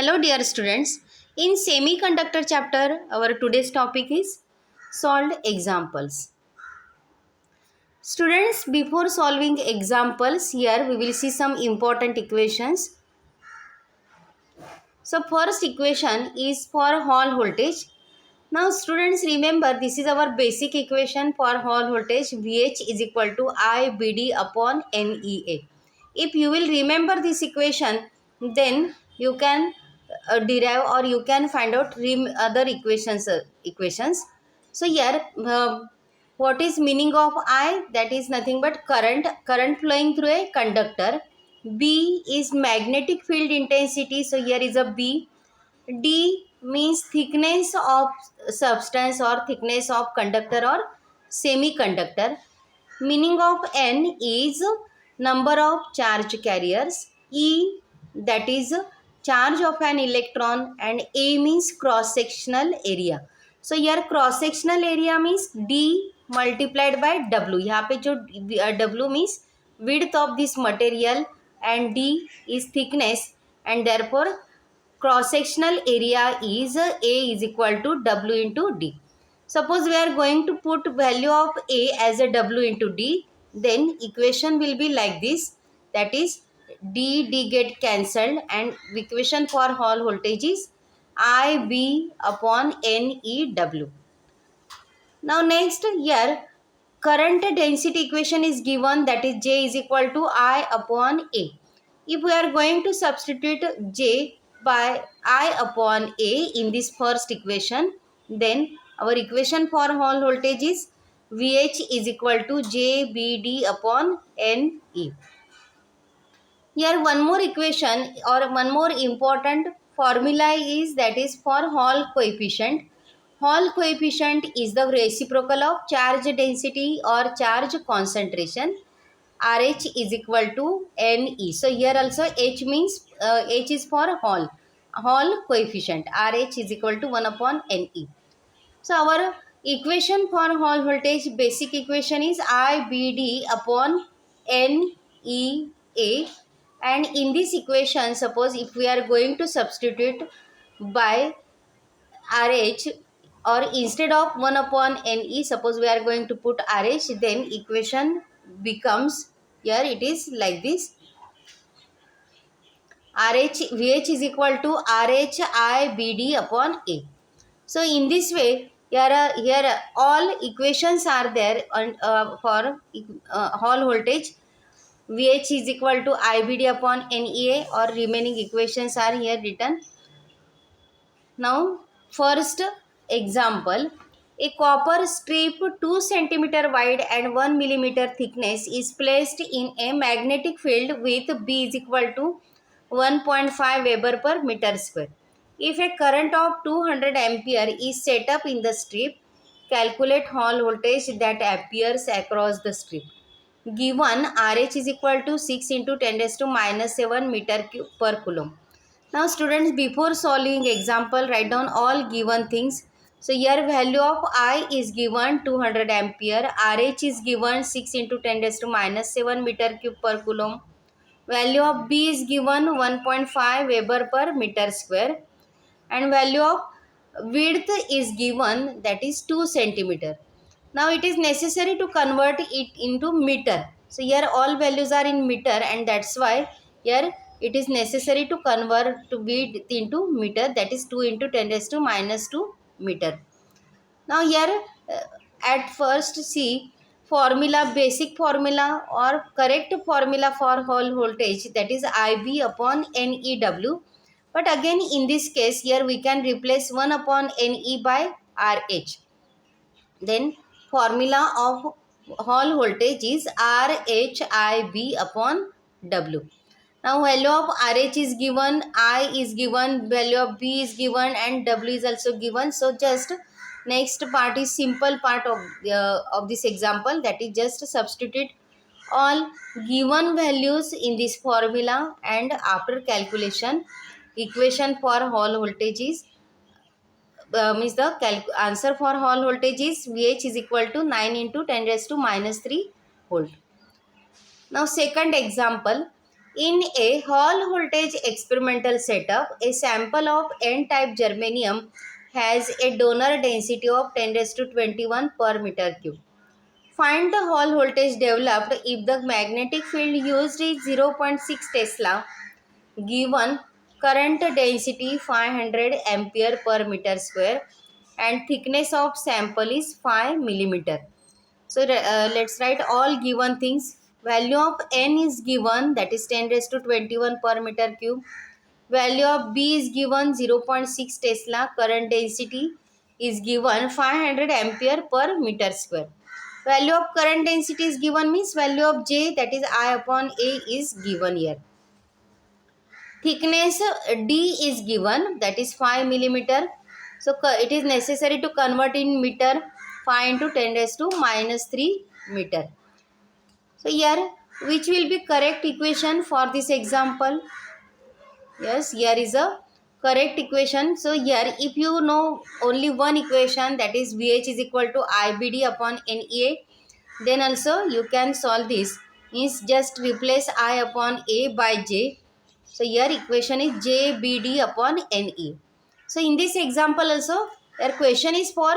Hello dear students. In semiconductor chapter, our today's topic is solved examples. Students, before solving examples, here we will see some important equations. So first equation is for Hall voltage. Now students, remember this is our basic equation for Hall voltage. VH is equal to IBD upon NEA. If you will remember this equation, then you can derive or you can find out other equations. So here, what is meaning of I? That is nothing but current flowing through a conductor. B is magnetic field intensity. So here is a B. D means thickness of substance or thickness of conductor or semiconductor. Meaning of N is number of charge carriers. E, that is charge of an electron, and A means cross sectional area. So here cross sectional area means D multiplied by W. यहाँ पे जो W means width of this material and D is thickness, and therefore cross sectional area is A is equal to W into D. Suppose we are going to put value of A as a W into D, then equation will be like this, that is D get cancelled, and equation for Hall voltage is IB upon NEW. Now next here, current density equation is given, that is J is equal to I upon A. If we are going to substitute J by I upon A in this first equation, then our equation for Hall voltage is VH is equal to JBD upon NE. Here one more equation or one more important formula is, that is for Hall coefficient. Hall coefficient is the reciprocal of charge density or charge concentration. RH is equal to NE. So here also H means H is for Hall coefficient. RH is equal to 1 upon NE. So our equation for Hall voltage, basic equation is IBD upon NEA. And in this equation, suppose if we are going to substitute by RH, or instead of 1 upon NE, suppose we are going to put RH, then equation becomes, here it is like this, VH is equal to RHIBD upon A. So in this way, here all equations are there for Hall voltage. VH is equal to IBD upon NEA, or remaining equations are here written. Now first example, a copper strip 2 centimeter wide and 1 millimeter thickness is placed in a magnetic field with B is equal to 1.5 Weber per meter square. If a current of 200 ampere is set up in the strip, calculate Hall voltage that appears across the strip. Given RH is equal to 6 into 10 raised to minus 7 meter cube per coulomb. Now students, before solving example, write down all given things. So here value of I is given 200 ampere, RH is given 6 into 10 raised to minus 7 meter cube per coulomb. Value of B is given 1.5 Weber per meter square, and value of width is given, that is 2 centimeter. Now it is necessary to convert it into meter. So here all values are in meter, and that's why here it is necessary to convert to width into meter, that is 2 into 10 raised to minus 2 meter. Now here at first see formula, basic formula or correct formula for Hall voltage, that is IB upon NEW. But again in this case here we can replace 1 upon NE by RH. Then formula of Hall voltage is RHIB upon W. Now value of RH is given, I is given, value of B is given, and W is also given. So just next part is simple part of this example, that is just substitute all given values in this formula, and after calculation equation for Hall voltage is means the answer for Hall voltage is VH is equal to 9 into 10 raised to minus 3 volt. Now second example, In a Hall voltage experimental setup, a sample of N-type germanium has a donor density of 10 raised to 21 per meter cube. Find the Hall voltage developed if the magnetic field used is 0.6 Tesla, given current density 500 ampere per meter square and thickness of sample is 5 millimeter. So let's write all given things. Value of n is given, that is 10 raised to 21 per meter cube. Value of B is given 0.6 Tesla. Current density is given 500 ampere per meter square. Value of current density is given means value of J, that is I upon A, is given here. Thickness D is given, that is 5 millimeter. So it is necessary to convert in meter. 5 into 10 raised to minus 3 meter. So here which will be correct equation for this example? Yes, here is a correct equation. So here if you know only one equation, that is VH is equal to IBD upon NEA, then also you can solve this. Means just replace I upon A by J. So here equation is JBD upon NE. So in this example also, your question is for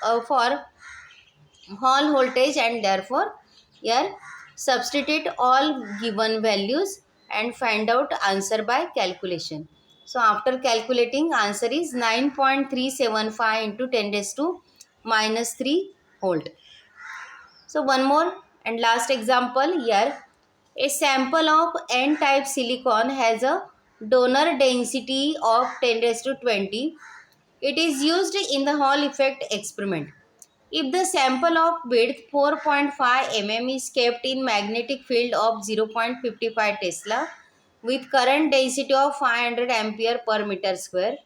Hall voltage, and therefore here substitute all given values and find out answer by calculation. So after calculating, answer is 9.375 into 10 raised to minus 3 volt. So one more and last example here. A sample of N-type silicon has a donor density of 10 raised to 20. It is used in the Hall effect experiment. If the sample of width 4.5 mm is kept in magnetic field of 0.55 Tesla with current density of 500 ampere per meter square,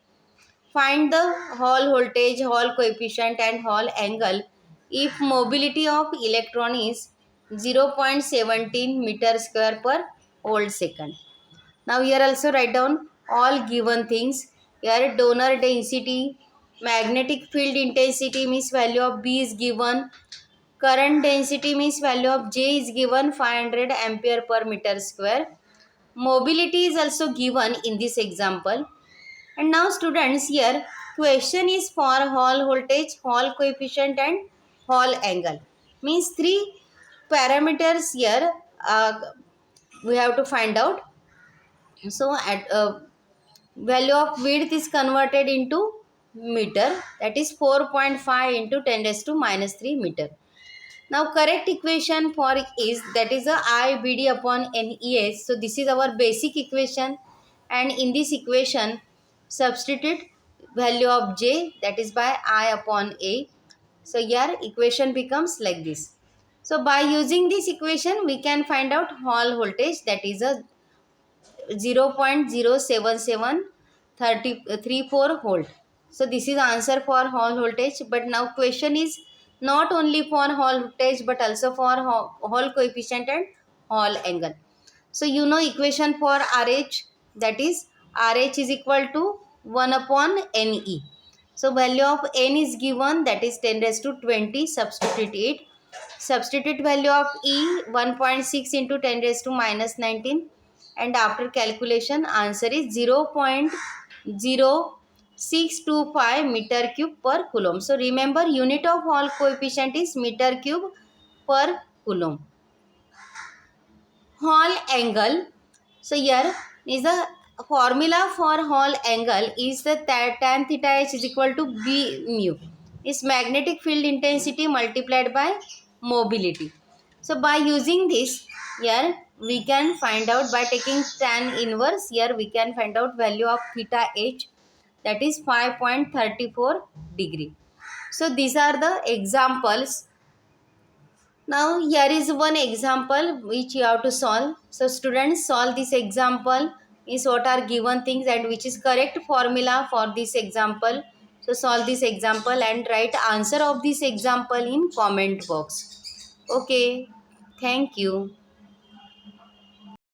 find the Hall voltage, Hall coefficient and Hall angle if mobility of electron is 0.17 meter square per volt second. Now here also write down all given things. Here donor density, magnetic field intensity means value of B is given, current density means value of J is given 500 ampere per meter square. Mobility is also given in this example. And now students, here question is for Hall voltage, Hall coefficient and Hall angle. Means three parameters here we have to find out. So at value of width is converted into meter, that is 4.5 into 10 raised to minus 3 meter. Now correct equation for is, that is a IBD upon NES. So this is our basic equation, and in this equation substitute value of J, that is by I upon A. So here equation becomes like this. So by using this equation we can find out Hall voltage, that is a 0.07734 volt. So this is answer for Hall voltage. But now question is not only for Hall voltage but also for Hall coefficient and Hall angle. So you know equation for RH, that is RH is equal to 1 upon NE. So value of N is given, that is 10 raised to 20. Substitute it. Substitute value of E 1.6 into 10 raised to minus 19, and after calculation answer is 0.0625 meter cube per coulomb. So remember unit of Hall coefficient is meter cube per coulomb. Hall angle. So here is the formula for Hall angle is the tan theta h is equal to B mu. Is magnetic field intensity multiplied by mobility. So by using this, here we can find out by taking tan inverse, here we can find out value of theta h, that is 5.34 degree. So these are the examples. Now here is one example which you have to solve. So students, solve this example. Is what are given things and which is correct formula for this example. So solve this example and write answer of this example in comment box. Okay, thank you.